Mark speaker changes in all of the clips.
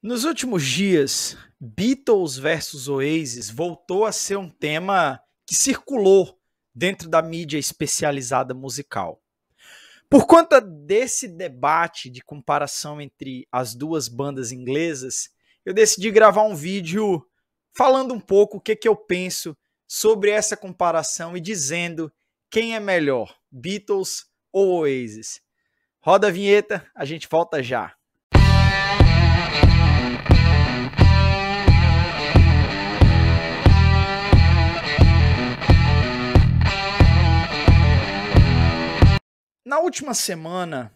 Speaker 1: Nos últimos dias, Beatles versus Oasis voltou a ser um tema que circulou dentro da mídia especializada musical. Por conta desse debate de comparação entre as duas bandas inglesas, eu decidi gravar um vídeo falando um pouco o que eu penso sobre essa comparação e dizendo quem é melhor, Beatles ou Oasis. Roda a vinheta, a gente volta já. Na última semana,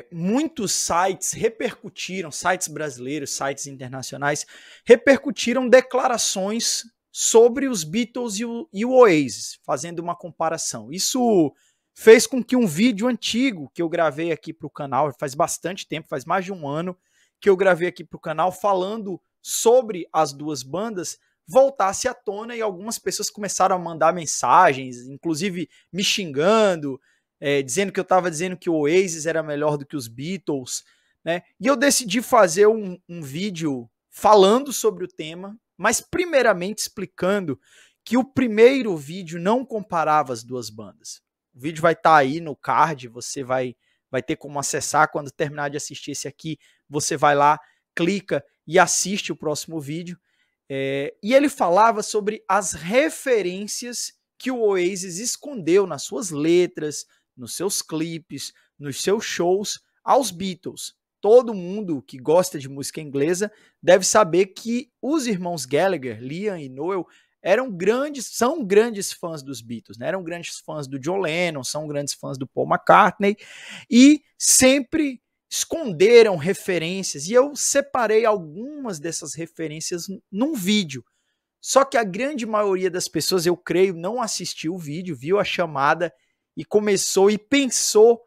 Speaker 1: muitos sites repercutiram, sites brasileiros, sites internacionais, repercutiram declarações sobre os Beatles e o Oasis, fazendo uma comparação. Isso fez com que um vídeo antigo que eu gravei aqui para o canal, faz bastante tempo, faz mais de um ano, que eu gravei aqui para o canal falando sobre as duas bandas, voltasse à tona e algumas pessoas começaram a mandar mensagens, inclusive me xingando, dizendo que eu estava dizendo que o Oasis era melhor do que os Beatles, né? E eu decidi fazer um vídeo falando sobre o tema, mas primeiramente explicando que o primeiro vídeo não comparava as duas bandas. O vídeo vai estar aí no card, você vai ter como acessar quando terminar de assistir esse aqui, você vai lá, clica e assiste o próximo vídeo. E ele falava sobre as referências que o Oasis escondeu nas suas letras, nos seus clipes, nos seus shows aos Beatles. Todo mundo que gosta de música inglesa deve saber que os irmãos Gallagher, Liam e Noel, são grandes fãs dos Beatles, né? Eram grandes fãs do John Lennon, são grandes fãs do Paul McCartney e sempre esconderam referências. E eu separei algumas dessas referências num vídeo. Só que a grande maioria das pessoas, eu creio, não assistiu o vídeo, viu a chamada e começou e pensou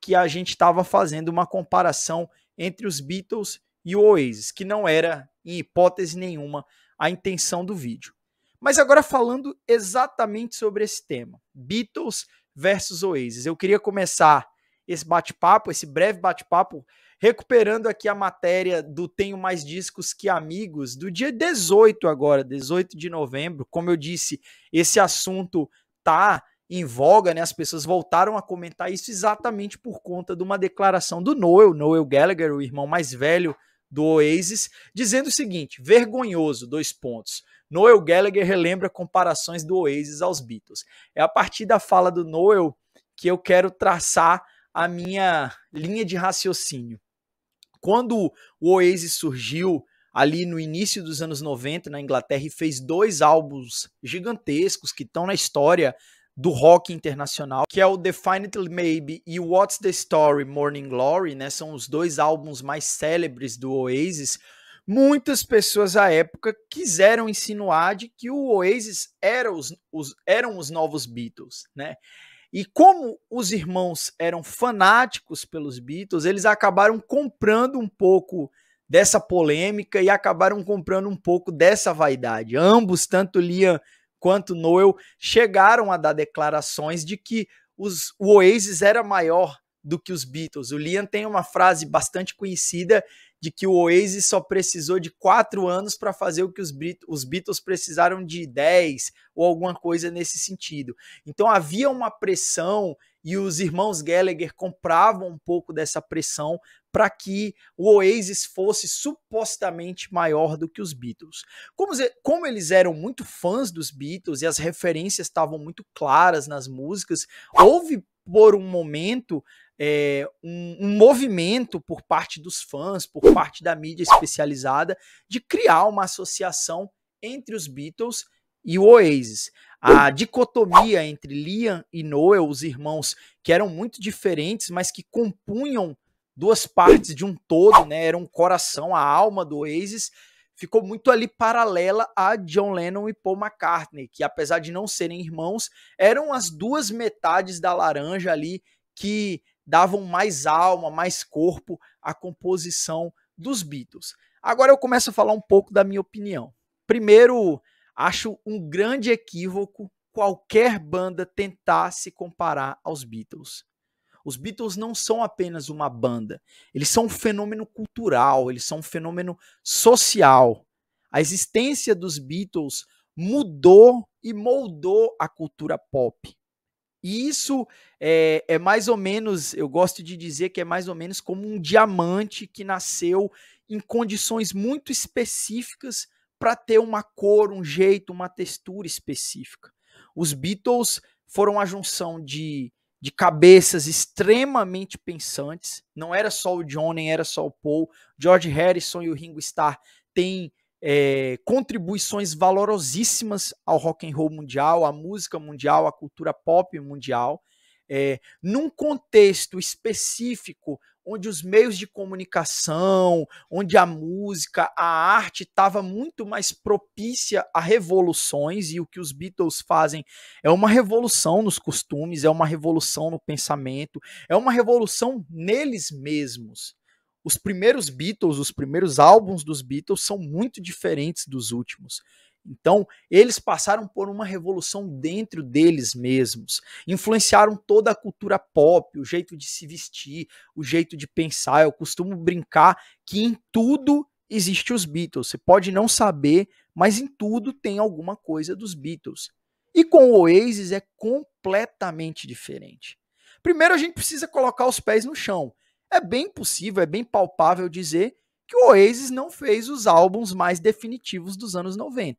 Speaker 1: que a gente estava fazendo uma comparação entre os Beatles e o Oasis, que não era, em hipótese nenhuma, a intenção do vídeo. Mas agora falando exatamente sobre esse tema, Beatles versus Oasis, eu queria começar esse bate-papo, esse breve bate-papo, recuperando aqui a matéria do Tenho Mais Discos Que Amigos, do dia 18 agora, 18 de novembro. Como eu disse, esse assunto tá em voga, né? As pessoas voltaram a comentar isso exatamente por conta de uma declaração do Noel Gallagher, o irmão mais velho do Oasis, dizendo o seguinte: vergonhoso, 2 pontos. Noel Gallagher relembra comparações do Oasis aos Beatles. É a partir da fala do Noel que eu quero traçar a minha linha de raciocínio. Quando o Oasis surgiu ali no início dos anos 90 na Inglaterra e fez 2 álbuns gigantescos que estão na história do rock internacional, que é o Definitely Maybe e What's the Story, Morning Glory, né? São os 2 álbuns mais célebres do Oasis. Muitas pessoas à época quiseram insinuar de que o Oasis eram os novos Beatles, né? E como os irmãos eram fanáticos pelos Beatles, eles acabaram comprando um pouco dessa polêmica e acabaram comprando um pouco dessa vaidade. Ambos, tanto Liam quanto Noel, chegaram a dar declarações de que o Oasis era maior do que os Beatles. O Liam tem uma frase bastante conhecida de que o Oasis só precisou de 4 anos para fazer o que os Beatles precisaram de 10 ou alguma coisa nesse sentido. Então havia uma pressão e os irmãos Gallagher compravam um pouco dessa pressão para que o Oasis fosse supostamente maior do que os Beatles. Como eles eram muito fãs dos Beatles e as referências estavam muito claras nas músicas, houve por um momento um movimento por parte dos fãs, por parte da mídia especializada, de criar uma associação entre os Beatles e o Oasis. A dicotomia entre Liam e Noel, os irmãos que eram muito diferentes, mas que compunham 2 partes de um todo, né? Era um coração, a alma do Oasis, ficou muito ali paralela a John Lennon e Paul McCartney, que apesar de não serem irmãos, eram as 2 metades da laranja ali que davam mais alma, mais corpo à composição dos Beatles. Agora eu começo a falar um pouco da minha opinião. Primeiro, acho um grande equívoco qualquer banda tentar se comparar aos Beatles. Os Beatles não são apenas uma banda, eles são um fenômeno cultural, eles são um fenômeno social. A existência dos Beatles mudou e moldou a cultura pop. E isso é mais ou menos, eu gosto de dizer que é mais ou menos como um diamante que nasceu em condições muito específicas para ter uma cor, um jeito, uma textura específica. Os Beatles foram a junção de cabeças extremamente pensantes, não era só o John, nem era só o Paul. George Harrison e o Ringo Starr têm contribuições valorosíssimas ao rock and roll mundial, à música mundial, à cultura pop mundial, num contexto específico onde os meios de comunicação, onde a música, a arte estava muito mais propícia a revoluções, e o que os Beatles fazem é uma revolução nos costumes, é uma revolução no pensamento, é uma revolução neles mesmos. Os primeiros Beatles, os primeiros álbuns dos Beatles são muito diferentes dos últimos. Então, eles passaram por uma revolução dentro deles mesmos. Influenciaram toda a cultura pop, o jeito de se vestir, o jeito de pensar. Eu costumo brincar que em tudo existe os Beatles. Você pode não saber, mas em tudo tem alguma coisa dos Beatles. E com o Oasis é completamente diferente. Primeiro, a gente precisa colocar os pés no chão. É bem possível, é bem palpável dizer que o Oasis não fez os álbuns mais definitivos dos anos 90.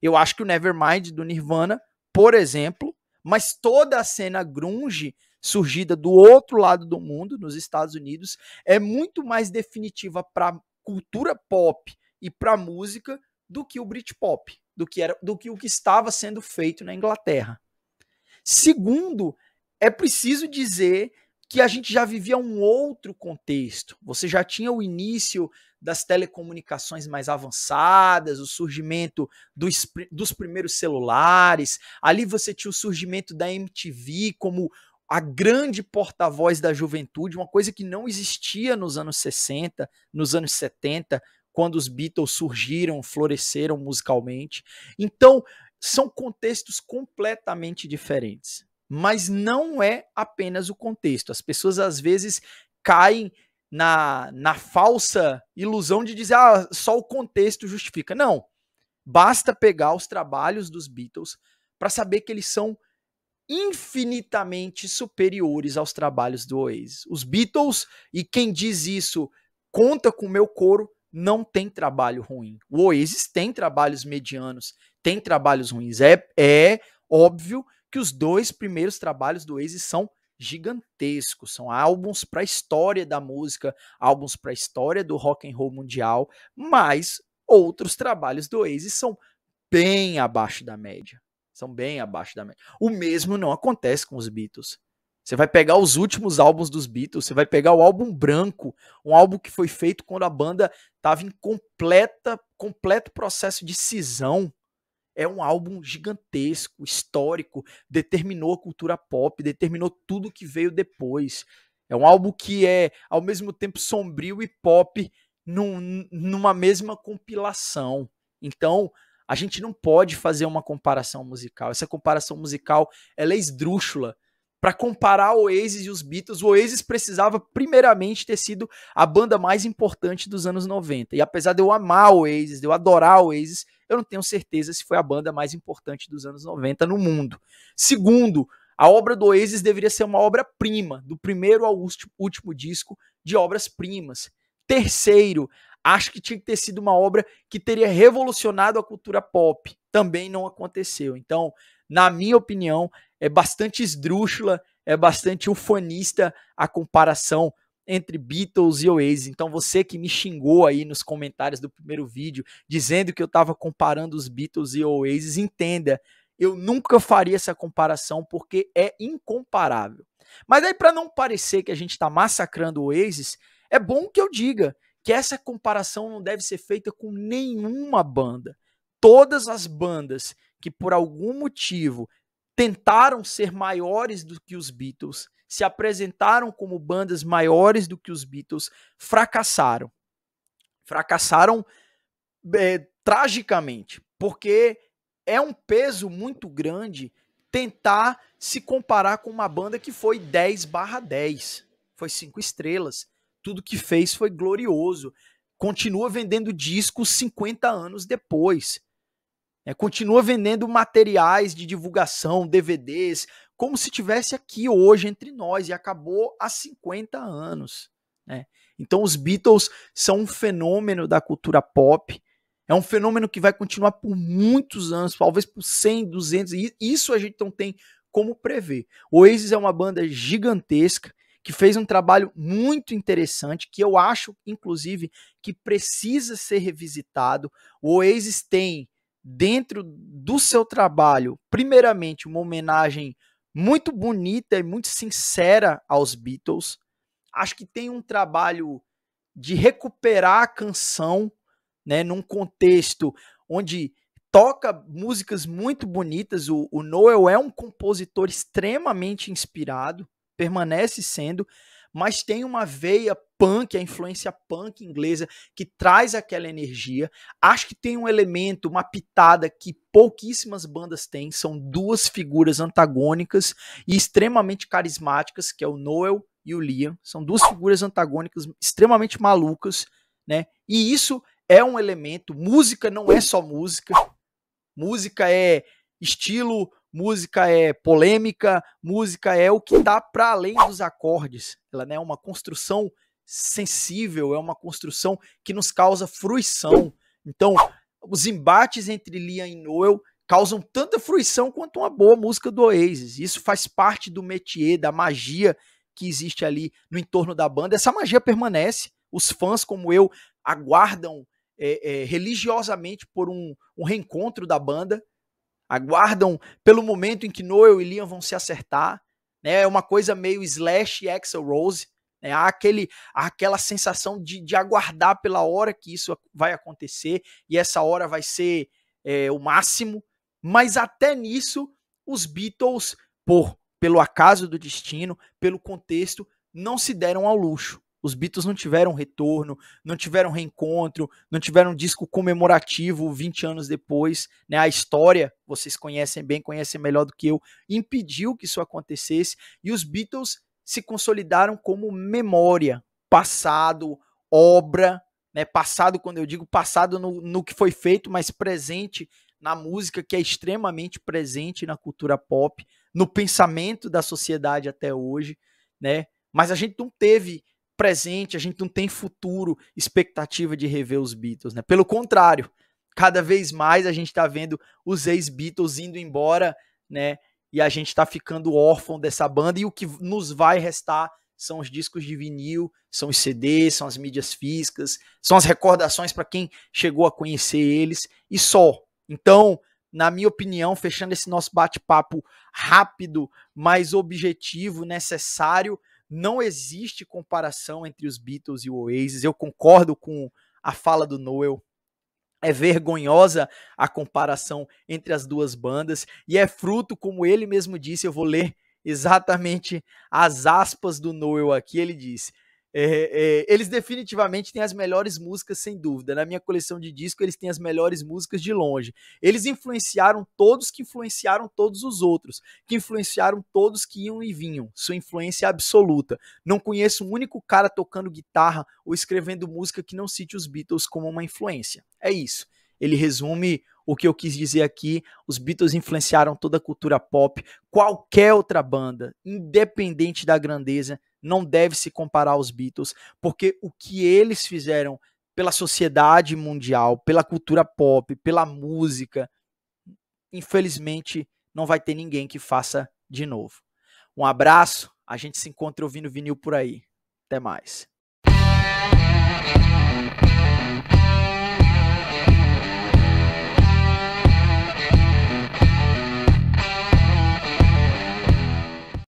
Speaker 1: Eu acho que o Nevermind do Nirvana, por exemplo, mas toda a cena grunge surgida do outro lado do mundo, nos Estados Unidos, é muito mais definitiva para a cultura pop e para a música do que o Britpop, do que o que estava sendo feito na Inglaterra. Segundo, é preciso dizer que a gente já vivia um outro contexto. Você já tinha o início das telecomunicações mais avançadas, o surgimento dos primeiros celulares. Ali você tinha o surgimento da MTV como a grande porta-voz da juventude, uma coisa que não existia nos anos 60, nos anos 70, quando os Beatles surgiram, floresceram musicalmente. Então, são contextos completamente diferentes. Mas não é apenas o contexto. As pessoas às vezes caem na falsa ilusão de dizer só o contexto justifica. Não. Basta pegar os trabalhos dos Beatles para saber que eles são infinitamente superiores aos trabalhos do Oasis. Os Beatles, e quem diz isso conta com o meu coro, não tem trabalho ruim. O Oasis tem trabalhos medianos, tem trabalhos ruins. É óbvio que os dois primeiros trabalhos do Oasis são gigantescos, são álbuns para a história da música, álbuns para a história do rock and roll mundial, mas outros trabalhos do Oasis são bem abaixo da média. São bem abaixo da média. O mesmo não acontece com os Beatles. Você vai pegar os últimos álbuns dos Beatles, você vai pegar o álbum Branco, um álbum que foi feito quando a banda estava em completo processo de cisão. É um álbum gigantesco, histórico, determinou a cultura pop, determinou tudo que veio depois. É um álbum que é, ao mesmo tempo, sombrio e pop numa mesma compilação. Então, a gente não pode fazer uma comparação musical. Essa comparação musical ela é esdrúxula. Para comparar o Oasis e os Beatles, o Oasis precisava primeiramente ter sido a banda mais importante dos anos 90. E apesar de eu amar o Oasis, de eu adorar o Oasis, eu não tenho certeza se foi a banda mais importante dos anos 90 no mundo. Segundo, a obra do Oasis deveria ser uma obra-prima, do primeiro ao último disco de obras-primas. Terceiro, acho que tinha que ter sido uma obra que teria revolucionado a cultura pop. Também não aconteceu. Então, na minha opinião, é bastante esdrúxula, é bastante ufanista a comparação entre Beatles e Oasis. Então você que me xingou aí nos comentários do primeiro vídeo, dizendo que eu estava comparando os Beatles e Oasis, entenda, eu nunca faria essa comparação porque é incomparável. Mas aí para não parecer que a gente está massacrando o Oasis, é bom que eu diga que essa comparação não deve ser feita com nenhuma banda. Todas as bandas que por algum motivo tentaram ser maiores do que os Beatles, se apresentaram como bandas maiores do que os Beatles, fracassaram. Fracassaram tragicamente, porque é um peso muito grande tentar se comparar com uma banda que foi 10/10, foi 5 estrelas. Tudo que fez foi glorioso. Continua vendendo discos 50 anos depois. Continua vendendo materiais de divulgação, DVDs, como se tivesse aqui hoje entre nós, e acabou há 50 anos. Então os Beatles são um fenômeno da cultura pop, é um fenômeno que vai continuar por muitos anos, talvez por 100, 200, e isso a gente não tem como prever. O Oasis é uma banda gigantesca, que fez um trabalho muito interessante, que eu acho, inclusive, que precisa ser revisitado. O Oasis tem, dentro do seu trabalho, primeiramente, uma homenagem muito bonita e muito sincera aos Beatles. Acho que tem um trabalho de recuperar a canção, num contexto onde toca músicas muito bonitas. O Noel é um compositor extremamente inspirado, permanece sendo, mas tem uma veia punk, a influência punk inglesa, que traz aquela energia. Acho que tem um elemento, uma pitada que pouquíssimas bandas têm, são duas figuras antagônicas e extremamente carismáticas, que é o Noel e o Liam. São duas figuras antagônicas extremamente malucas, e isso é um elemento. Música não é só música, música é estilo, música é polêmica, música é o que está para além dos acordes. Ela é uma construção sensível, é uma construção que nos causa fruição. Então, os embates entre Liam e Noel causam tanta fruição quanto uma boa música do Oasis. Isso faz parte do métier, da magia que existe ali no entorno da banda. Essa magia permanece. Os fãs, como eu, aguardam religiosamente por um reencontro da banda, aguardam pelo momento em que Noel e Liam vão se acertar. É uma coisa meio Slash e Axl Rose. Há aquela sensação de aguardar pela hora que isso vai acontecer, e essa hora vai ser o máximo. Mas até nisso, os Beatles, pelo acaso do destino, pelo contexto, não se deram ao luxo. Os Beatles não tiveram retorno, não tiveram reencontro, não tiveram um disco comemorativo 20 anos depois. A história, vocês conhecem bem, conhecem melhor do que eu, impediu que isso acontecesse. E os Beatles se consolidaram como memória, passado, obra. Passado, quando eu digo passado no que foi feito, mas presente na música, que é extremamente presente na cultura pop, no pensamento da sociedade até hoje. Mas a gente não teve presente, a gente não tem futuro, expectativa de rever os Beatles. Pelo contrário, cada vez mais a gente está vendo os ex-Beatles indo embora, e a gente está ficando órfão dessa banda, e o que nos vai restar são os discos de vinil, são os CDs, são as mídias físicas, são as recordações para quem chegou a conhecer eles, e só. Então, na minha opinião, fechando esse nosso bate-papo rápido, mas objetivo, necessário, não existe comparação entre os Beatles e o Oasis. Eu concordo com a fala do Noel. É vergonhosa a comparação entre as duas bandas, e é fruto, como ele mesmo disse, eu vou ler exatamente as aspas do Noel aqui. Ele disse: eles definitivamente têm as melhores músicas, sem dúvida. Na minha coleção de disco, eles têm as melhores músicas de longe. Eles influenciaram todos que influenciaram todos os outros, que influenciaram todos que iam e vinham. Sua influência é absoluta. Não conheço um único cara tocando guitarra ou escrevendo música que não cite os Beatles como uma influência. É isso. Ele resume o que eu quis dizer aqui. Os Beatles influenciaram toda a cultura pop. Qualquer outra banda, independente da grandeza, não deve se comparar aos Beatles, porque o que eles fizeram pela sociedade mundial, pela cultura pop, pela música, infelizmente não vai ter ninguém que faça de novo. Um abraço, a gente se encontra ouvindo vinil por aí. Até mais.